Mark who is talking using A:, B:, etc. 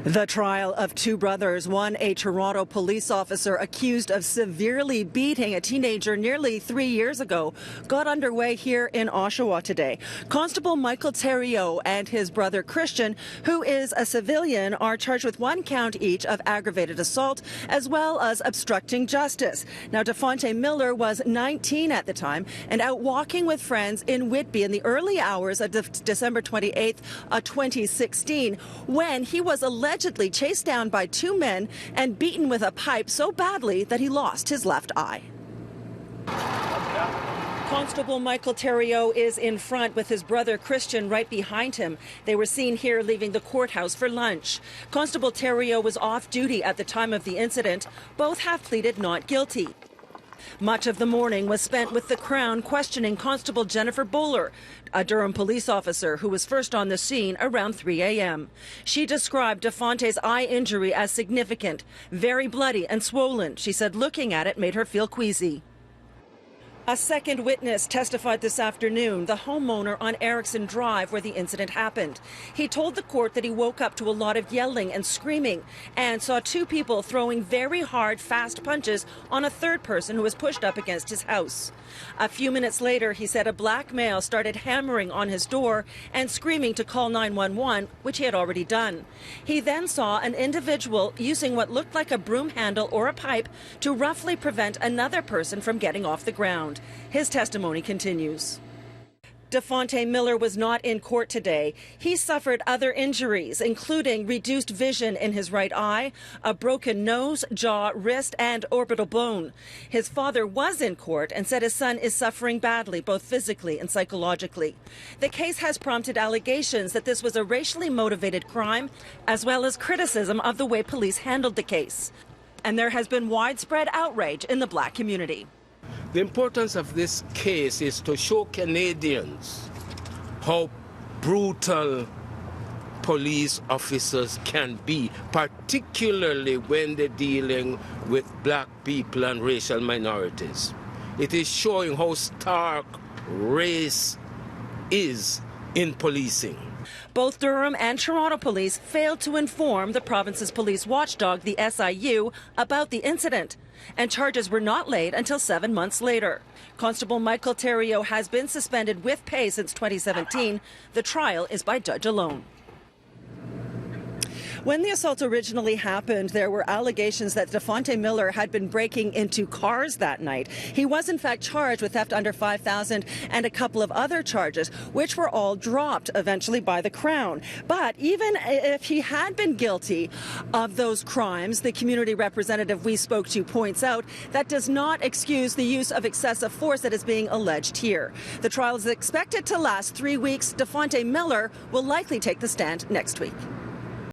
A: The trial of two brothers, one a Toronto police officer accused of severely beating a teenager nearly 3 years ago, got underway here in Oshawa today. Constable Michael Theriault and his brother Christian, who is a civilian, are charged with 1 count each of aggravated assault as well as obstructing justice. Now, Dafonte Miller was 19 at the time and out walking with friends in Whitby in the early hours of December 28th, 2016, when he was allegedly chased down by 2 men and beaten with a pipe so badly that he lost his left eye. Constable Michael Theriault is in front with his brother Christian right behind him. They were seen here leaving the courthouse for lunch. Constable Theriault was off duty at the time of the incident. Both have pleaded not guilty. Much of the morning was spent with the Crown questioning Constable Jennifer Bowler, a Durham police officer who was first on the scene around 3 a.m. She described Dafonte's eye injury as significant, very bloody and swollen. She said looking at it made her feel queasy. A second witness testified this afternoon, the homeowner on Erickson Drive where the incident happened. He told the court that he woke up to a lot of yelling and screaming and saw 2 people throwing very hard, fast punches on a third person who was pushed up against his house. A few minutes later, he said a black male started hammering on his door and screaming to call 911, which he had already done. He then saw an individual using what looked like a broom handle or a pipe to roughly prevent another person from getting off the ground. His testimony continues. Dafonte Miller was not in court today. He suffered other injuries, including reduced vision in his right eye, a broken nose, jaw, wrist, and orbital bone. His father was in court and said his son is suffering badly, both physically and psychologically. The case has prompted allegations that this was a racially motivated crime, as well as criticism of the way police handled the case. And there has been widespread outrage in the black community.
B: The importance of this case is to show Canadians how brutal police officers can be, particularly when they're dealing with black people and racial minorities. It is showing how stark race is in policing.
A: Both Durham and Toronto police failed to inform the province's police watchdog, the SIU, about the incident, and charges were not laid until 7 months later. Constable Michael Theriault has been suspended with pay since 2017. The trial is by judge alone. When the assault originally happened, there were allegations that Dafonte Miller had been breaking into cars that night. He was in fact charged with theft under $5,000 and a couple of other charges, which were all dropped eventually by the Crown. But even if he had been guilty of those crimes, the community representative we spoke to points out that does not excuse the use of excessive force that is being alleged here. The trial is expected to last 3 weeks. Dafonte Miller will likely take the stand next week.